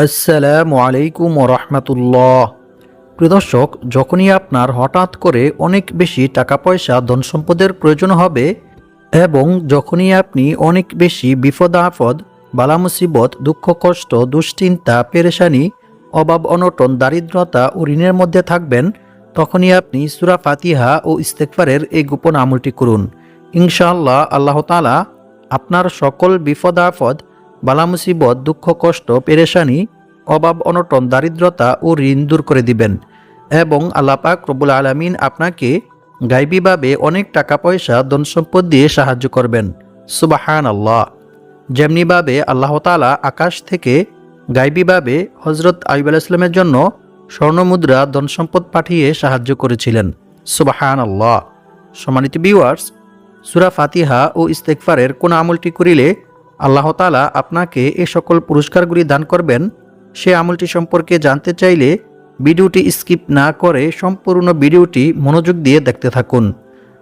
আসসালামু আলাইকুম রহমতুল্লাহ। প্রিয় দর্শক, যখনই আপনার হঠাৎ করে অনেক বেশি টাকা পয়সা ধন সম্পদের প্রয়োজন হবে এবং যখনই আপনি অনেক বেশি বিপদ আপদ বালা মুসিবত দুঃখ কষ্ট দুশ্চিন্তা পেরেশানি অভাব অনটন দারিদ্রতা ও ঋণের মধ্যে থাকবেন, তখনই আপনি সূরা ফাতিহা ও ইস্তেগফারের এই গোপন আমলটি করুন। ইনশাআল্লাহ আল্লাহ তাআলা আপনার সকল বিপদ আপদ বালা মুসিবত দুঃখ কষ্ট পেরেশানি অভাব অনটন দারিদ্রতা ও ঋণ দূর করে দিবেন এবং আল্লাহ পাক রব্বুল আলামিন আপনাকে গায়বীভাবে অনেক টাকা পয়সা ধন সম্পদ দিয়ে সাহায্য করবেন। সুবহানাল্লাহ। যেমনিভাবে আল্লাহ তাআলা আকাশ থেকে গায়বীভাবে হযরত আইয়ুব আলাইহিস সালামের জন্য স্বর্ণমুদ্রা ধন সম্পদ পাঠিয়ে সাহায্য করেছিলেন। সুবহানাল্লাহ। সম্মানিত ভিউয়ার্স, সূরা ফাতিহা ও ইস্তেগফারের কোন আমলটি করিলে আল্লাহ তাআলা আপনাকে এই সকল পুরস্কারগুলি দান করবেন, সে আমলটি সম্পর্কে জানতে চাইলে ভিডিওটি স্কিপ না করে সম্পূর্ণ ভিডিওটি মনোযোগ দিয়ে দেখতে থাকুন।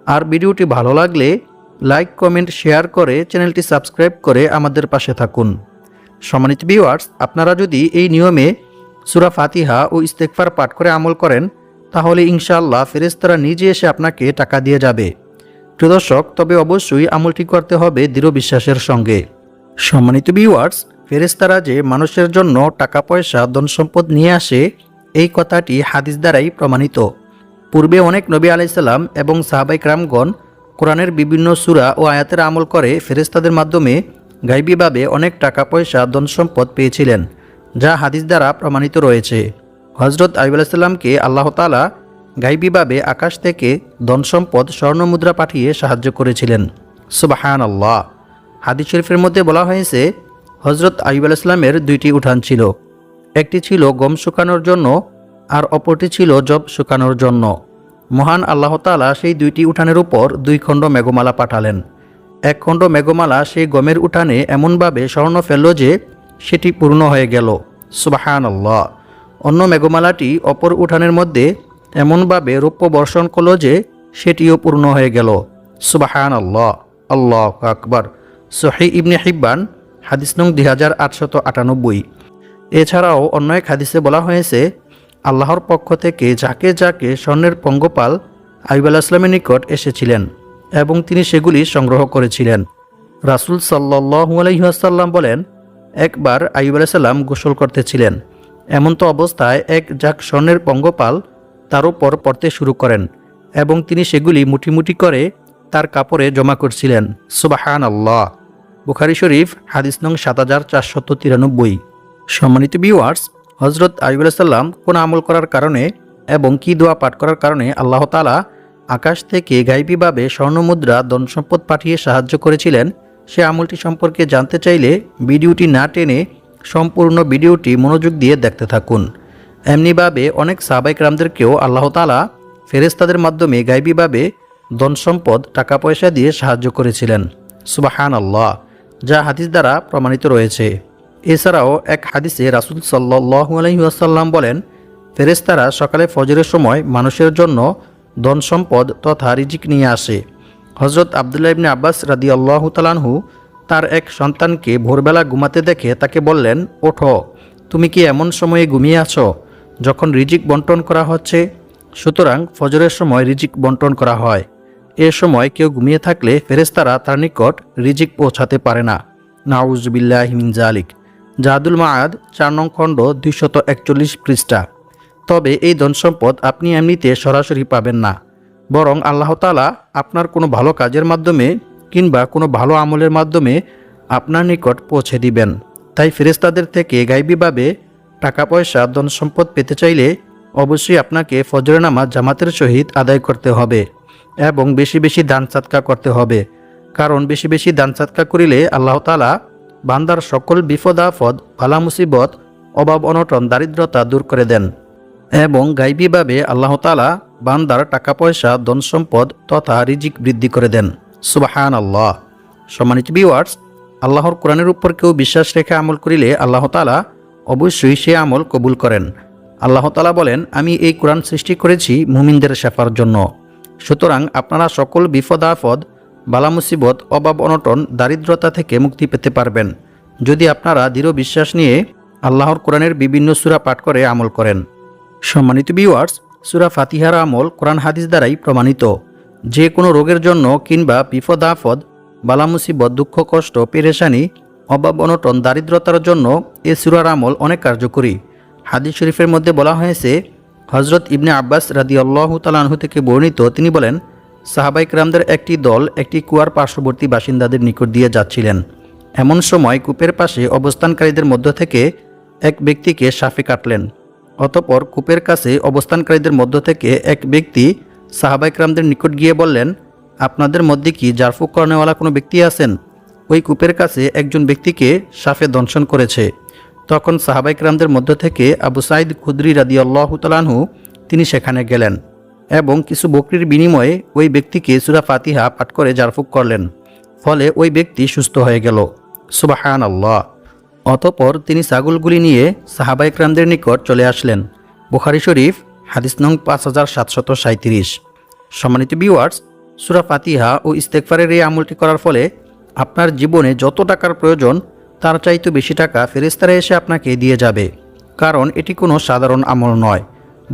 আর ভিডিওটি ভালো লাগলে লাইক কমেন্ট শেয়ার করে চ্যানেলটি সাবস্ক্রাইব করে আমাদের পাশে থাকুন। সম্মানিত ভিউয়ার্স, আপনারা যদি এই নিয়মে সূরা ফাতিহা ও ইস্তেগফার পাঠ করে আমল করেন, তাহলে ইনশাআল্লাহ ফেরেশতারা নিজে এসে আপনাকে টাকা দিয়ে যাবে। প্রিয় দর্শক, তবে অবশ্যই আমলটি করতে হবে দৃঢ় বিশ্বাসের সঙ্গে। সম্মানিত ভিউয়ার্স, ফেরেশতারা যে মানুষের জন্য টাকা পয়সা ধন সম্পদ নিয়ে আসে, এই কথাটি হাদিস দ্বারাই প্রমাণিত। পূর্বে অনেক নবী আলাইহিস সালাম এবং সাহাবায়ে কেরামগণ কোরআনের বিভিন্ন সূরা ও আয়াতের আমল করে ফেরেশতাদের মাধ্যমে গায়বীভাবে অনেক টাকা পয়সা ধন সম্পদ পেয়েছিলেন, যা হাদিস দ্বারা প্রমাণিত রয়েছে। হযরত আইয়ুব আলাইহিস সালামকে আল্লাহ তাআলা গায়বীভাবে আকাশ থেকে ধন সম্পদ স্বর্ণমুদ্রা পাঠিয়ে সাহায্য করেছিলেন। সুবহানাল্লাহ। হাদিস শরীফের মধ্যে বলা হয়েছে, হযরত আইয়ুব আলাইহিস সালামের দুইটি উঠান ছিল, একটি ছিল গম শুকানোর জন্য আর অপরটি ছিল জব শুকানোর জন্য। মহান আল্লাহ তাআলা সেই দুইটি উঠানের উপর 2 খণ্ড মেঘমালা পাঠালেন। এক খণ্ড মেঘমালা সেই গমের উঠানে এমনভাবে স্বর্ণ ফেলল যে সেটি পূর্ণ হয়ে গেল। সুবহানাল্লাহ। অন্য মেঘমালাটি অপর উঠানের মধ্যে এমনভাবে রৌপ্য বর্ষণ করল যে সেটিও পূর্ণ হয়ে গেল। সুবহানাল্লাহ। আল্লাহু আকবার। সহিহ ইবনে হিব্বান হাদিস নং 2898। এছাড়াও অন্য এক হাদিসে বলা হয়েছে, আল্লাহর পক্ষ থেকে যাকে যাকে স্বর্ণের পঙ্গপাল আইয়ুব আলাইহিস সালামের নিকট এসেছিলেন এবং তিনি সেগুলি সংগ্রহ করেছিলেন। রাসূল সাল্লাল্লাহু আলাইহি ওয়াসাল্লাম বলেন, একবার আইয়ুব আলাইহিস সালাম গোসল করতেছিলেন, এমন্ত অবস্থায় এক ঝাঁক স্বর্ণের পঙ্গপাল তার উপর পড়তে শুরু করেন এবং তিনি সেগুলি মুঠি মুঠি করে তার কাপড়ে জমা করছিলেন। সুবহানাল্লাহ। বুখারী শরীফ হাদিস নং 7493। সম্মানিত ভিউয়ার্স, হযরত আইয়ুব আলাইহিস সালাম কোন আমল করার কারণে এবং কি দোয়া পাঠ করার কারণে আল্লাহ তাআলা আকাশ থেকে গায়বীভাবে স্বর্ণমুদ্রা ধন সম্পদ পাঠিয়ে সাহায্য করেছিলেন, সে আমলটি সম্পর্কে জানতে চাইলে ভিডিওটি না টেনে সম্পূর্ণ ভিডিওটি মনোযোগ দিয়ে দেখতে থাকুন। এমনিভাবে অনেক সাহাবায়ে কেরামদেরকেও আল্লাহ তাআলা ফেরেশতাদের মাধ্যমে গায়বীভাবে ধন সম্পদ টাকা পয়সা দিয়ে সাহায্য করেছিলেন। সুবহানাল্লাহ, যা হাদিস দ্বারা প্রমাণিত রয়েছে। এছাড়াও এক হাদিসে রাসূল সাল্লাল্লাহু আলাইহি ওয়াসাল্লাম বলেন, ফেরেশতারা সকালে ফজরের সময় মানুষের জন্য ধন সম্পদ তথা রিজিক নিয়ে আসে। হযরত আব্দুল্লাহ ইবনে আব্বাস রাদিয়াল্লাহু তাআলা আনহু তার এক সন্তানকে ভোরবেলা ঘুমাতে দেখে তাকে বললেন, ওঠো, তুমি কি এমন সময়ে ঘুমিয়ে আছো যখন রিজিক বন্টন করা হচ্ছে? সুতরাং ফজরের সময় রিজিক বন্টন করা হয়। এ সময় কেউ ঘুমিয়ে থাকলে ফেরেশতারা তার নিকট রিজিক পৌঁছাতে পারে না। নাউযুবিল্লাহি মিন যালিক। জাদুল মাআদ 4 নং খণ্ড 241 পৃষ্ঠা। তবে এই ধন সম্পদ আপনি এমনিতে সরাসরি পাবেন না, বরং আল্লাহ তাআলা আপনার কোনো ভালো কাজের মাধ্যমে কিংবা কোনো ভালো আমলের মাধ্যমে আপনার নিকট পৌঁছে দিবেন। তাই ফেরেশতাদের থেকে গায়বীভাবে টাকা পয়সা ধন সম্পদ পেতে চাইলে অবশ্যই আপনাকে ফজরের নামাজ জামাতের সহিত আদায় করতে হবে এবং বেশি বেশি দান সাদকা করতে হবে। কারণ বেশি বেশি দান সাদকা করিলে আল্লাহ তাআলা বান্দার সকল বিপদ আপদ বালা মুসিবত অভাব অনটন দারিদ্রতা দূর করে দেন এবং গায়বীভাবে আল্লাহ তাআলা বান্দার টাকা পয়সা ধন সম্পদ তথা রিজিক বৃদ্ধি করে দেন। সুবহানাল্লাহ। সম্মানিত ভিউয়ার্স, আল্লাহর কোরআনের উপর কেউ বিশ্বাস রেখে আমল করিলে আল্লাহ তাআলা অবশ্যই সে আমল কবুল করেন। আল্লাহ তাআলা বলেন, আমি এই কোরআন সৃষ্টি করেছি মুমিনদের শেফার জন্য। সুতরাং আপনারা সকল বিপদ আপদ বালা মুসিবত অভাব অনটন দারিদ্রতা থেকে মুক্তি পেতে পারবেন যদি আপনারা দৃঢ় বিশ্বাস নিয়ে আল্লাহর কোরআনের বিভিন্ন সূরা পাঠ করে আমল করেন। সম্মানিত ভিউয়ার্স, সূরা ফাতিহার আমল কোরআন হাদিস দ্বারাই প্রমাণিত। যে কোনো রোগের জন্য কিংবা বিপদ আপদ, বালা মুসিবত, দুঃখ কষ্ট, পেরেশানি, অভাব অনটন, দারিদ্রতার জন্য এ সূরার আমল অনেক কার্যকরী। হাদিস শরীফের মধ্যে বলা হয়েছে, হযরত ইবনে আব্বাস রাদিয়াল্লাহু তাআলা আনহু থেকে বর্ণিত, তিনি বলেন, সাহাবায়ে কেরামদের একটি দল একটি কুয়ার পার্শ্ববর্তী বাসিন্দাদের নিকট দিয়ে যাচ্ছিলেন। এমন সময় কূপের পাশে অবস্থানকারীদের মধ্য থেকে এক ব্যক্তিকে সাপে কাটলেন। অতঃপর কূপের কাছে অবস্থানকারীদের মধ্য থেকে এক ব্যক্তি সাহাবায়ে কেরামদের নিকট গিয়ে বললেন, আপনাদের মধ্যে কি জারফুক কর্নেওয়ালা কোনো ব্যক্তি আছেন? ওই কূপের কাছে একজন ব্যক্তিকে সাপে দংশন করেছে। তখন সাহাবায়ে কেরামদের মধ্য থেকে আবু সাঈদ খুদরি রাদিয়াল্লাহু তাআলা আনহু তিনি সেখানে গেলেন এবং কিছু বকরির বিনিময়ে ওই ব্যক্তিকে সূরা ফাতিহা পাঠ করে জারফুক করলেন। ফলে ওই ব্যক্তি সুস্থ হয়ে গেল। সুবহানাল্লাহ। অতঃপর তিনি ছাগলগুলি নিয়ে সাহাবায়ে কেরামদের নিকট চলে আসলেন। বুখারী শরীফ হাদিস নং 5737। সম্মানিত ভিউয়ার্স, সূরা ফাতিহা ও ইস্তেগফারের এই আমলটি করার ফলে আপনার জীবনে যত টাকার প্রয়োজন তার চাইতে বেশি টাকা ফেরেশতারা এসে আপনাকে দিয়ে যাবে। কারণ এটি কোনো সাধারণ আমল নয়,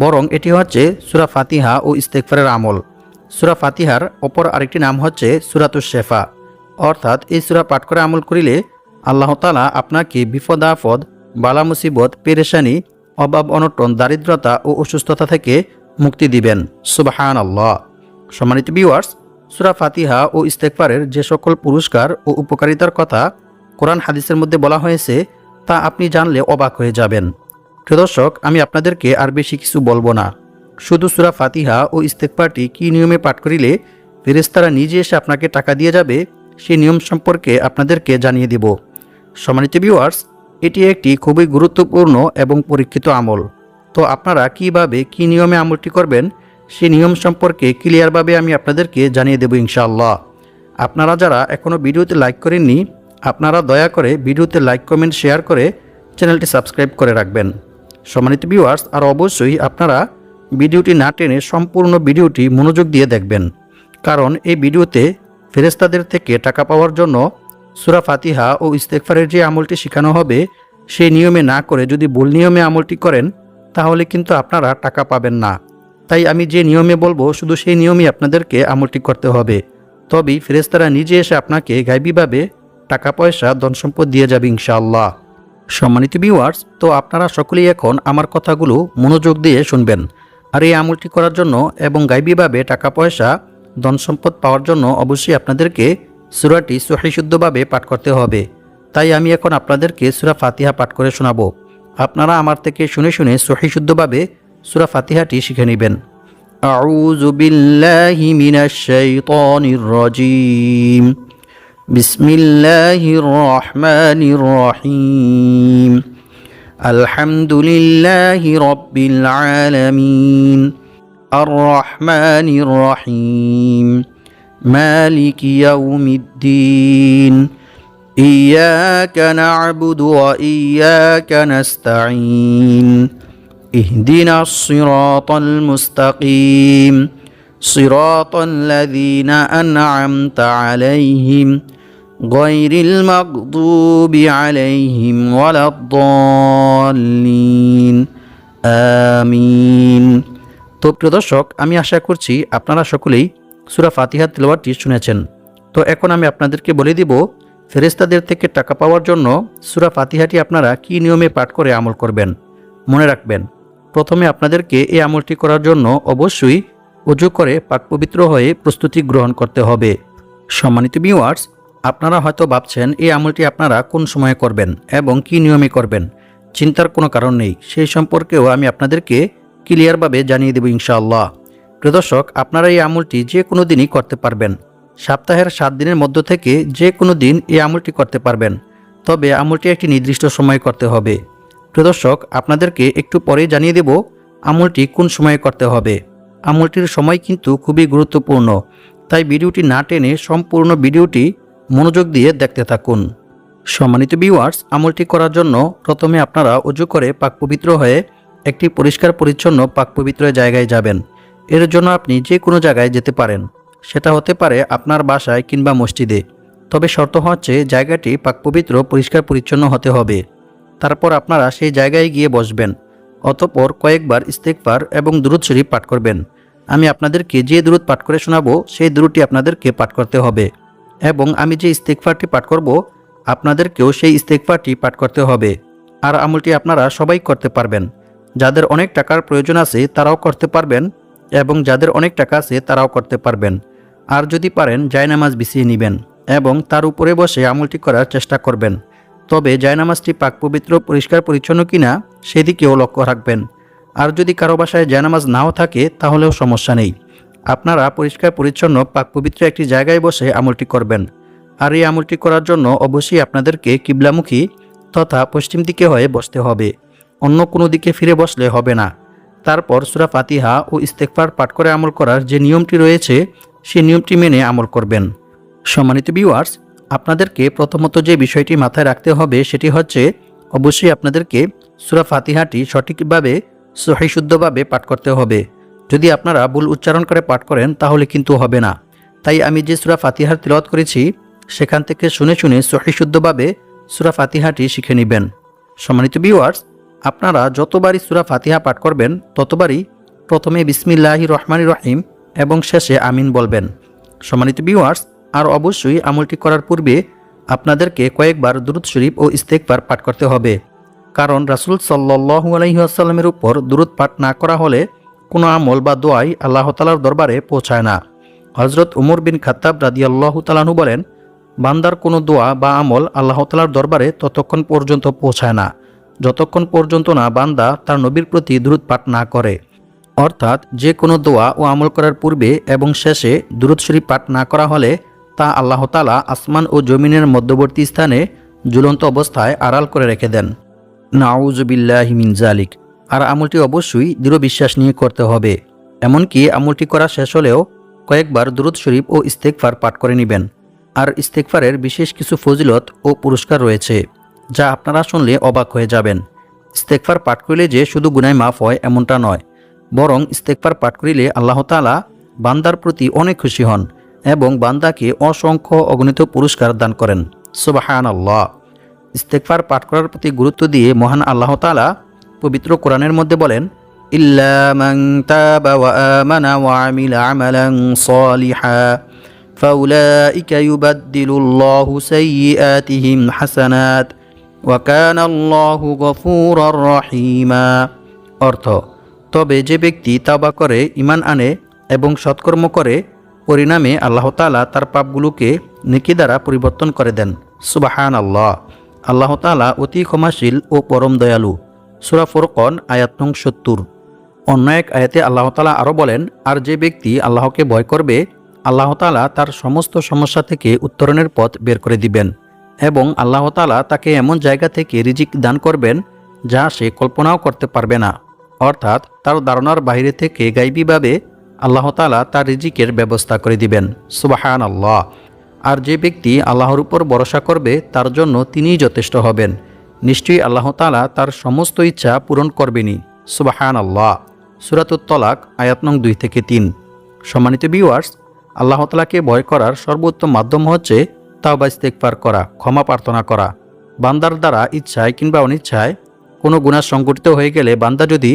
বরং এটি হচ্ছে সূরা ফাতিহা ও ইস্তেগফারের আমল। সূরা ফাতিহার অপর আরেকটি নাম হচ্ছে সূরাতুশ শিফা। অর্থাৎ এই সূরা পাঠ করে আমল করিলে আল্লাহ তাআলা আপনাকে বিপদ আপদ, বালা মুসিবত, পেরেশানি, অভাব অনটন, দারিদ্রতা ও অসুস্থতা থেকে মুক্তি দিবেন। সুবহানাল্লাহ। সম্মানিত ভিউয়ার্স, সূরা ফাতিহা ও ইস্তেগফারের যে সকল পুরস্কার ও উপকারিতার কথা কোরআন হাদিসের মধ্যে বলা হয়েছে তা আপনি জানলে অবাক হয়ে যাবেন। প্রিয় দর্শক, আমি আপনাদেরকে আর বেশি কিছু বলবো না। শুধু সূরা ফাতিহা ও ইস্তেগফারটি কী নিয়মে পাঠ করিলে ফেরেশতারা নিজে এসে আপনাকে টাকা দিয়ে যাবে সেই নিয়ম সম্পর্কে আপনাদেরকে জানিয়ে দিব। সম্মানিত ভিউয়ার্স, এটি একটি খুবই গুরুত্বপূর্ণ এবং পরীক্ষিত আমল। তো আপনারা কিভাবে কী নিয়মে আমলটি করবেন সেই নিয়ম সম্পর্কে ক্লিয়ারভাবে আমি আপনাদেরকে জানিয়ে দেব ইনশাআল্লাহ। আপনারা যারা এখনও ভিডিওতে লাইক করেননি, আপনারা দয়া করে ভিডিওতে লাইক, কমেন্ট, শেয়ার করে চ্যানেলটি সাবস্ক্রাইব করে রাখবেন। সম্মানিত ভিউয়ার্স, আর অবশ্যই আপনারা ভিডিওটি না টেনে সম্পূর্ণ ভিডিওটি মনোযোগ দিয়ে দেখবেন। কারণ এই ভিডিওতে ফেরেশতাদের থেকে টাকা পাওয়ার জন্য সূরা ফাতিহা ও ইস্তেগফারের যে আমলটি শেখানো হবে সেই নিয়মে না করে যদি ভুল নিয়মে আমলটি করেন তাহলে কিন্তু আপনারা টাকা পাবেন না। তাই আমি যে নিয়মে বলবো শুধু সেই নিয়মেই আপনাদেরকে আমলটি করতে হবে। তবেই ফেরেশতারা নিজে এসে আপনাকে গায়বীভাবে টাকা পয়সা, ধন সম্পদ দিয়ে যাবে ইনশাআল্লাহ। সম্মানিত ভিউয়ার্স, তো আপনারা সকলেই এখন আমার কথাগুলো মনোযোগ দিয়ে শুনবেন। আর এই আমলটি করার জন্য এবং গায়বীভাবে টাকা পয়সা, ধন সম্পদ পাওয়ার জন্য অবশ্যই আপনাদেরকে সূরাটি সহিশুদ্ধভাবে পাঠ করতে হবে। তাই আমি এখন আপনাদেরকে সূরা ফাতিহা পাঠ করে শোনাবো। আপনারা আমার থেকে শুনে শুনে সহিশুদ্ধভাবে সূরা ফাতিহাটি শিখে নেবেন। আউযু বিল্লাহি মিনাশ শাইতানির রাজীম। বিসমিল্লাহির রহমানির রহিম। আলহামদুলিল্লাহি রাব্বিল আলামিন। আর রহমানির রহিম। মালিকি ইয়াউমিদ্দিন। ইয়্যাকা না'বুদু ওয়া ইয়্যাকা নাস্তাঈন। ইহদিনাস সিরাতাল মুস্তাকিম। সিরাতাল লাযীনা আন'আমতা আলাইহিম গায়রিল মাগদুবি আলাইহিম ওয়ালাদ-দাল্লিন। আমিন। তো প্রিয় দর্শক, আমি আশা করছি আপনারা সকলেই সূরা ফাতিহার তিলাওয়াতটি শুনেছেন। তো এখন আমি আপনাদেরকে বলে দিব ফেরেশতাদের থেকে টাকা পাওয়ার জন্য সূরা ফাতিহাটি আপনারা কী নিয়মে পাঠ করে আমল করবেন। মনে রাখবেন, প্রথমে আপনাদেরকে এই আমলটি করার জন্য অবশ্যই ওযু করে পাক পবিত্র হয়ে প্রস্তুতি গ্রহণ করতে হবে। সম্মানিত ভিউয়ার্স, আপনারা হয়তো ভাবছেন এই আমলটি আপনারা কোন সময়ে করবেন এবং কী নিয়মে করবেন। চিন্তার কোনো কারণ নেই, সেই সম্পর্কেও আমি আপনাদেরকে ক্লিয়ারভাবে জানিয়ে দেব ইনশাআল্লাহ। প্রিয় দর্শক, আপনারা এই আমলটি যে কোনো দিনই করতে পারবেন। সপ্তাহের 7 দিনের মধ্য থেকে যে কোনো দিন এই আমলটি করতে পারবেন। তবে আমলটি একটি নির্দিষ্ট সময়ে করতে হবে। প্রিয় দর্শক, আপনাদেরকে একটু পরেই জানিয়ে দেব আমলটি কোন সময়ে করতে হবে। আমলটির সময় কিন্তু খুবই গুরুত্বপূর্ণ, তাই ভিডিওটি না টেনে সম্পূর্ণ ভিডিওটি মনোযোগ দিয়ে দেখতে থাকুন। সম্মানিত ভিউয়ার্স, আমলটি করার জন্য প্রথমে আপনারা ওযু করে পাক পবিত্র হয়ে একটি পরিষ্কার পরিচ্ছন্ন পাক পবিত্র জায়গায় যাবেন। এর জন্য আপনি যে কোনো জায়গায় যেতে পারেন, সেটা হতে পারে আপনার বাসায় কিংবা মসজিদে। তবে শর্ত হচ্ছে জায়গাটি পাক পবিত্র, পরিষ্কার পরিচ্ছন্ন হতে হবে। তারপর আপনারা সেই জায়গায় গিয়ে বসবেন। অতঃপর কয়েকবার ইস্তেগফার এবং দুরূদ শরীফ পাঠ করবেন। আমি আপনাদেরকে যে দুরূদ পাঠ করে শোনাবো সেই দুরূদটি আপনাদেরকে পাঠ করতে হবে, এবং আমি যে ইস্তেগফারটি পাঠ করব আপনাদেরকেও সেই ইস্তেগফারটি পাঠ করতে হবে। আর আমলটি আপনারা সবাই করতে পারবেন। যাদের অনেক টাকার প্রয়োজন আছে তারাও করতে পারবেন, এবং যাদের অনেক টাকা আছে তারাও করতে পারবেন। আর যদি পারেন জায়নামাজ বিছিয়ে নেবেন এবং তার উপরে বসে আমলটি করার চেষ্টা করবেন। তবে জায়নামাজটি পাক পবিত্র পরিষ্কার পরিচ্ছন্ন কিনা সেদিকেও লক্ষ্য রাখবেন। আর যদি কারো বাসায় জায়নামাজ নাও থাকে তাহলেও সমস্যা নেই, আপনারা পরিষ্কার পরিচ্ছন্ন পাক পবিত্র একটি জায়গায় বসে আমলটি করবেন। আর এই আমলটি করার জন্য অবশ্যই আপনাদেরকে কিবলামুখী তথা পশ্চিম দিকে হয়ে বসতে হবে, অন্য কোনো দিকে ফিরে বসলে হবে না। তারপর সূরা ফাতিহা ও ইস্তেগফার পাঠ করে আমল করার যে নিয়মটি রয়েছে সেই নিয়মটি মেনে আমল করবেন। সম্মানিত ভিউয়ার্স, আপনাদেরকে প্রথমত যে বিষয়টি মাথায় রাখতে হবে সেটি হচ্ছে অবশ্যই আপনাদেরকে সূরা ফাতিহাটি সঠিকভাবে সহিহ শুদ্ধভাবে পাঠ করতে হবে। যদি আপনারা ভুল উচ্চারণ করে পাঠ করেন তাহলে কিন্তু হবে না। তাই আমি যে সূরা ফাতিহার তিলাওয়াত করেছি সেখান থেকে শুনে শুনে সহিহ শুদ্ধভাবে সূরা ফাতিহাটি শিখে নেবেন। সম্মানিত ভিউয়ার্স, আপনারা যতবারই সূরা ফাতিহা পাঠ করবেন ততবারই প্রথমে বিসমিল্লাহির রহমানির রহিম এবং শেষে আমিন বলবেন। সম্মানিত ভিউয়ার্স, আর অবশ্যই আমলটি করার পূর্বে আপনাদেরকে কয়েকবার দুরূদ শরীফ ও ইস্তেগফার পাঠ করতে হবে, কারণ রাসূল সাল্লাল্লাহু আলাইহি ওয়াসাল্লামের উপর দুরূদ পাঠ না করা হলে কোনো আমল বা দোয়াই আল্লাহ তাআলার দরবারে পৌঁছায় না। হযরত উমর বিন খাত্তাব রাদিয়াল্লাহু তাআলা আনহু বলেন, বান্দার কোনো দোয়া বা আমল আল্লাহ তাআলার দরবারে ততক্ষণ পর্যন্ত পৌঁছায় না যতক্ষণ পর্যন্ত না বান্দা তার নবীর প্রতি দুরূদ পাঠ না করে। অর্থাৎ যে কোনো দোয়া ও আমল করার পূর্বে এবং শেষে দুরূদ শরীফ পাঠ না করা হলে তা আল্লাহ তাআলা আসমান ও জমিনের মধ্যবর্তী স্থানে ঝুলন্ত অবস্থায় আড়াল করে রেখে দেন। নাউযু বিল্লাহি মিন যালিক। আর আমলটি অবশ্যই দৃঢ় বিশ্বাস নিয়ে করতে হবে। এমনকি আমলটি করা শেষ হলেও কয়েকবার দুরূদ শরীফ ও ইস্তেগফার পাঠ করে নেবেন। আর ইস্তেগফারের বিশেষ কিছু ফজিলত ও পুরস্কার রয়েছে যা আপনারা শুনলে অবাক হয়ে যাবেন। ইস্তেগফার পাঠ করলে যে শুধু গুনাহ মাফ হয় এমনটা নয়, বরং ইস্তেগফার পাঠ করিলে আল্লাহ তাআলা বান্দার প্রতি অনেক খুশি হন এবং বান্দাকে অসংখ্য অগণিত পুরস্কার দান করেন। সুবহানাল্লাহ। ইস্তেগফার পাঠ করার প্রতি গুরুত্ব দিয়ে মহান আল্লাহ তাআলা পবিত্র কোরআনের মধ্যে বলেন, ইল্লা মান তাবা ওয়া আমানা ওয়া আমিলা আমালান সালিহা ফাউলাইকা ইউবাদদিলুল্লাহু সাইয়্যাতিহিম হাসানাত ওয়া কানাল্লাহু গফুরার রহিমা। অর্থ, তবে যে ব্যক্তি তাওবা করে, ঈমান আনে এবং সৎকর্ম করে, পরিণামে আল্লাহ তাআলা তার পাপগুলোকে নেকি দ্বারা পরিবর্তন করে দেন। সুবহানাল্লাহ। আল্লাহ তাআলা অতি ক্ষমাশীল ও পরম দয়ালু। সূরা ফুরকান আয়াত নং ৭০। অন্য এক আয়াতে আল্লাহ তাআলা আরও বলেন, আর যে ব্যক্তি আল্লাহকে ভয় করবে আল্লাহ তাআলা তার সমস্ত সমস্যা থেকে উত্তরণের পথ বের করে দিবেন, এবং আল্লাহ তাআলা তাকে এমন জায়গা থেকে রিজিক দান করবেন যা সে কল্পনাও করতে পারবে না। অর্থাৎ তার ধারণার বাইরে থেকে গায়বীভাবে আল্লাহ তাআলা তার রিজিকের ব্যবস্থা করে দিবেন। সুবহানাল্লাহ। আর যে ব্যক্তি আল্লাহর উপর ভরসা করবে তার জন্য তিনিই যথেষ্ট হবেন। নিশ্চয়ই আল্লাহ তাআলা তার সমস্ত ইচ্ছা পূরণ করবেনই। সুবহানাল্লাহ। সূরাতুত তলাক আয়াত নং ২ থেকে ৩। সম্মানিত ভিউয়ার্স, আল্লাহ তাআলাকে ভয় করার সর্বোত্তম মাধ্যম হচ্ছে তাওবা ইস্তেগফার করা, ক্ষমা প্রার্থনা করা। বান্দার দ্বারা ইচ্ছায় কিংবা অনিচ্ছায় কোনো গুনাহ সংঘটিত হয়ে গেলে বান্দা যদি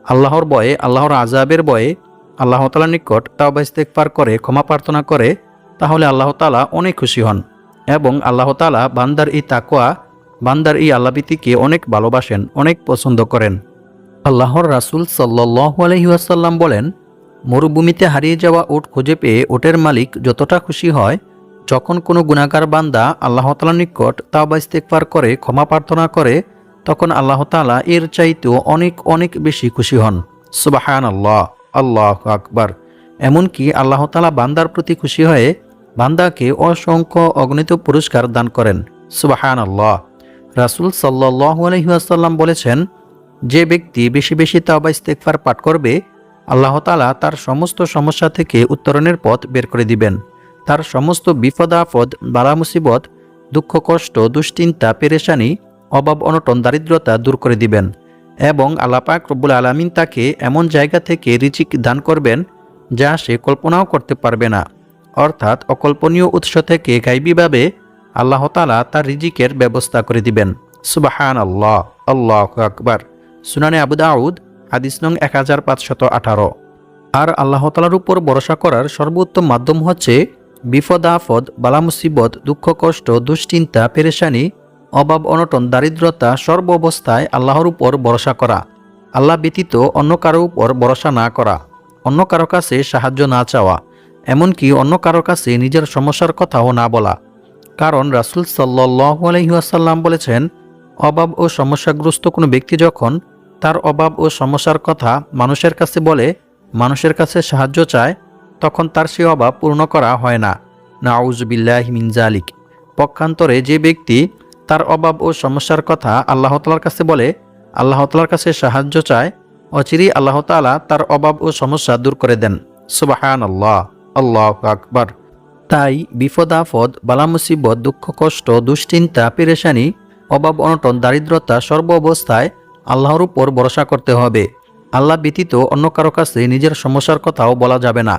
আল্লাহর ভয়ে, আল্লাহর আযাবের ভয়ে আল্লাহ তাআলার নিকট তাওবা ইস্তেগফার করে ক্ষমা প্রার্থনা করে তাহলে আল্লাহ তাআলা অনেক খুশি হন, এবং আল্লাহ তাআলা বান্দার এই তাকওয়া, বান্দার এই আল্লাহভীতিকে অনেক ভালোবাসেন, অনেক পছন্দ করেন। আল্লাহর রাসূল সাল্লাল্লাহু আলাইহি ওয়াসাল্লাম বলেন, মরুভূমিতে হারিয়ে যাওয়া উট খুঁজে পেয়ে উটের মালিক যতটা খুশি হয়, যখন কোনো গুনাহগার বান্দা আল্লাহ তাআলার নিকট তাওবা ইস্তেগফার করে ক্ষমা প্রার্থনা করে তখন আল্লাহ তাআলা এর চাইতেও অনেক অনেক বেশি খুশি হন। সুবহানাল্লাহ। আল্লাহু আকবার। এমনকি আল্লাহ তাআলা বান্দার প্রতি খুশি হয়ে বান্দাকে অসংখ্য অগণিত পুরস্কার দান করেন। সুবহানাল্লাহ। রাসূল সাল্লাল্লাহু আলাইহি ওয়াসাল্লাম বলেছেন, যে ব্যক্তি বেশি বেশি তাওবা ইস্তেগফার পাঠ করবে আল্লাহ তাআলা তার সমস্ত সমস্যা থেকে উত্তরণের পথ বের করে দিবেন। তার সমস্ত বিপদ আপদ, বালা মুসিবত, দুঃখ কষ্ট, দুশ্চিন্তা, পেরেশানি, অভাব অনটন, দারিদ্রতা দূর করে দিবেন, এবং আল্লাহ পাক রব্বুল আলামিন তাকে এমন জায়গা থেকে রিজিক দান করবেন যা সে কল্পনাও করতে পারবে না। অর্থাৎ অকল্পনীয় উৎস থেকে গায়বীভাবে আল্লাহ তাআলা তার রিজিকের ব্যবস্থা করে দিবেন। সুবহানাল্লাহ, আল্লাহু আকবার। সুনানে আবু দাউদ, হাদিস নং 1518। আর আল্লাহ তাআলার উপর ভরসা করার সর্বোত্তম মাধ্যম হচ্ছে বিপদ আপদ, বালা মুসিবত, দুঃখ কষ্ট, দুশ্চিন্তা, পেরেশানি, অভাব অনটন, দারিদ্রতা সর্ব অবস্থায় আল্লাহর উপর ভরসা করা। আল্লাহ ব্যতীত অন্য কারো উপর ভরসা না করা, অন্য কারো কাছে সাহায্য না চাওয়া, এমনকি অন্য কারো কাছে নিজের সমস্যার কথাও না বলা। কারণ রাসূল সাল্লাল্লাহু আলাইহি ওয়াসাল্লাম বলেছেন, অভাব ও সমস্যাগ্রস্ত কোনো ব্যক্তি যখন তার অভাব ও সমস্যার কথা মানুষের কাছে বলে, মানুষের কাছে সাহায্য চায়, তখন তার সে অভাব পূর্ণ করা হয় না। নাউযুবিল্লাহি মিন যালিক। পক্ষান্তরে যে ব্যক্তি তার অভাব ও সমস্যার কথা আল্লাহ তাআলার কাছে বলে, আল্লাহ তাআলার কাছে সাহায্য চায়, অচিরেই আল্লাহ তাআলা তার অভাব ও সমস্যা দূর করে দেন। সুবহানাল্লাহ, আল্লাহু আকবার। তাই বিপদ আপদ, বালা মুসিবত, দুঃখ কষ্ট, দুশ্চিন্তা, পেরেশানি, অভাব অনটন, দারিদ্রতা সর্ব অবস্থায় আল্লাহর উপর ভরসা করতে হবে। আল্লাহ ব্যতীত অন্য কারো কাছে নিজের সমস্যার কথাও বলা যাবে না।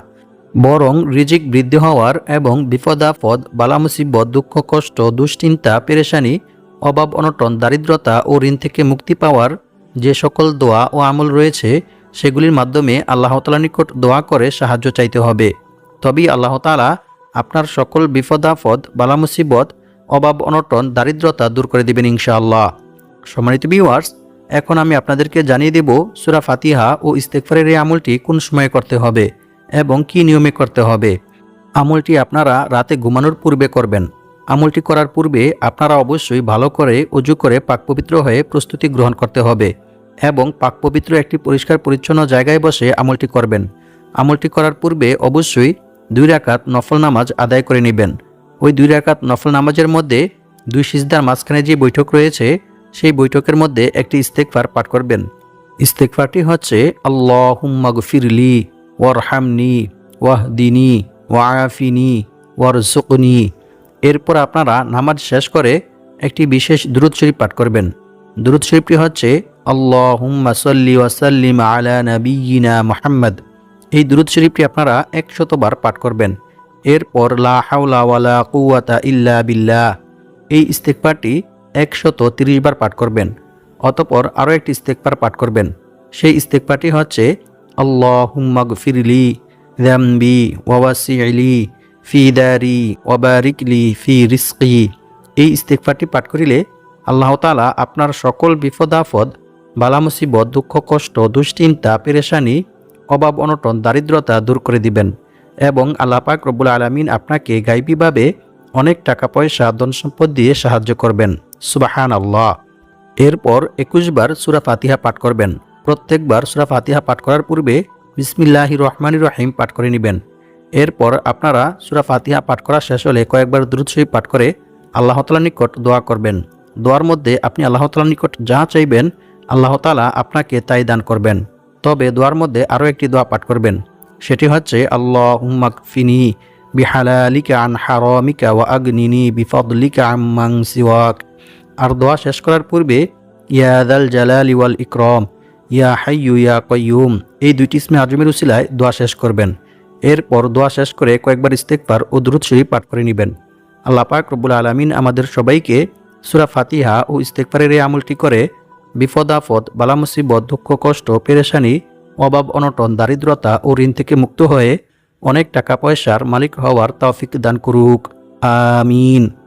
বরং রিজিক বৃদ্ধি হওয়ার এবং বিপদ আপদ, বালা মুসিবত, দুঃখ কষ্ট, দুশ্চিন্তা, পেরেশানি, অভাব অনটন, দারিদ্রতা ও ঋণ থেকে মুক্তি পাওয়ার যে সকল দোয়া ও আমল রয়েছে, সেগুলির মাধ্যমে আল্লাহ তাআলার নিকট দোয়া করে সাহায্য চাইতে হবে। তবেই আল্লাহ তাআলা আপনার সকল বিপদ আপদ, বালা মুসিবত, অভাব অনটন, দারিদ্রতা দূর করে দিবেন ইনশাআল্লাহ। সম্মানিত ভিউয়ার্স, এখন আমি আপনাদেরকে জানিয়ে দেব সূরা ফাতিহা ও ইস্তেগফারের এই আমলটি কোন সময়ে করতে হবে এবং কি নিয়মে করতে হবে। আমলটি আপনারা রাতে ঘুমানোর পূর্বে করবেন। আমলটি করার পূর্বে আপনারা অবশ্যই ভালো করে ওযু করে পাকপবিত্র হয়ে প্রস্তুতি গ্রহণ করতে হবে এবং পাকপবিত্র একটি পরিষ্কার পরিচ্ছন্ন জায়গায় বসে আমলটি করবেন। আমলটি করার পূর্বে অবশ্যই 2 রাকাত নফল নামাজ আদায় করে নেবেন। ওই 2 রাকাত নফল নামাজের মধ্যে 2 সিজদার মাঝখানে যে বৈঠক রয়েছে, সেই বৈঠকের মধ্যে একটি ইস্তেগফার পাঠ করবেন। ইস্তেগফারটি হচ্ছে, আল্লাহুম্মা গফিরলি ওয়ারহামনি ওয়াহদিনি ওয়াআফিনি ওয়ারযুকনি। এরপর আপনারা নামাজ শেষ করে একটি বিশেষ দুরূদ শরীফ পাঠ করবেন। দুরূদ শরীফটি হচ্ছে, আল্লাহুম্মা সাল্লি ওয়া সাল্লিম আলা নাবিয়িনা মুহাম্মদ। এই দুরূদ শরীফটি আপনারা 100 বার পাঠ করবেন। এরপর লা হাওলা ওয়ালা কুওয়াতা ইল্লা বিল্লাহ, এই ইস্তেগফারটি 130 বার পাঠ করবেন। অতঃপর আরও একটি ইস্তেগফার পাঠ করবেন। সেই ইস্তেগফারটি হচ্ছে, আল্লাহুম্মা গফিরলি যামবি ওয়া ওয়াসি'লি ফি দারি ওয়া বারিকলি ফি রিজকি। এই ইস্তেগফারটি পাঠ করিলে আল্লাহ তাআলা আপনার সকল বিপদ আপদ, বালা মুসিবত, দুঃখ কষ্ট, দুশ্চিন্তা, পেরেশানি, অভাব অনটন, দারিদ্রতা দূর করে দিবেন এবং আল্লাহ পাক রব্বুল আলামিন আপনাকে গায়বীভাবে অনেক টাকা পয়সা, ধন সম্পদ দিয়ে সাহায্য করবেন। সুবহানাল্লাহ। এরপর 21 বার সূরা ফাতিহা পাঠ করবেন। প্রত্যেকবার সূরা ফাতিহা পাঠ করার পূর্বে বিসমিল্লাহির রহমানির রহিম পাঠ করে নেবেন। এরপর আপনারা সূরা ফাতিহা পাঠ করা শেষ হলে কয়েকবার দুরূদ শরীফ পাঠ করে আল্লাহ তাআলার নিকট দোয়া করবেন। দোয়ার মধ্যে আপনি আল্লাহ তাআলার নিকট যা চাইবেন, আল্লাহ তাআলা আপনাকে তাই দান করবেন। তবে দোয়ার মধ্যে আরও একটি দোয়া পাঠ করবেন। সেটি হচ্ছে, আল্লাহুম্মা কফিনি বিহালালিকা আন হারামিকা ওয়া আগনিনি বিফাদলিকা আম্মান সিওয়াক। আর দোয়া শেষ করার পূর্বে ইয়া যাল জালালি ওয়াল ইকরাম, ইয়া হাইয়ু ইয়া কাইয়ুম, এই 2টি ইসমে আজমের উসিলায় দোয়া শেষ করবেন। এরপর দোয়া শেষ করে কয়েকবার ইস্তেগফার ও দুরূদ শরীফ পাঠ করে নেবেন। আল্লাহ পাক রব্বুল আলামিন আমাদের সবাইকে সূরা ফাতিহা ও ইস্তেগফারের এই আমলটি করে বিপদ আপদ, বালা মুসিবত, দুঃখ কষ্ট, পেরেশানি, অভাব অনটন, দারিদ্রতা ও ঋণ থেকে মুক্ত হয়ে অনেক টাকা পয়সার মালিক হওয়ার তৌফিক দান করুক। আমিন।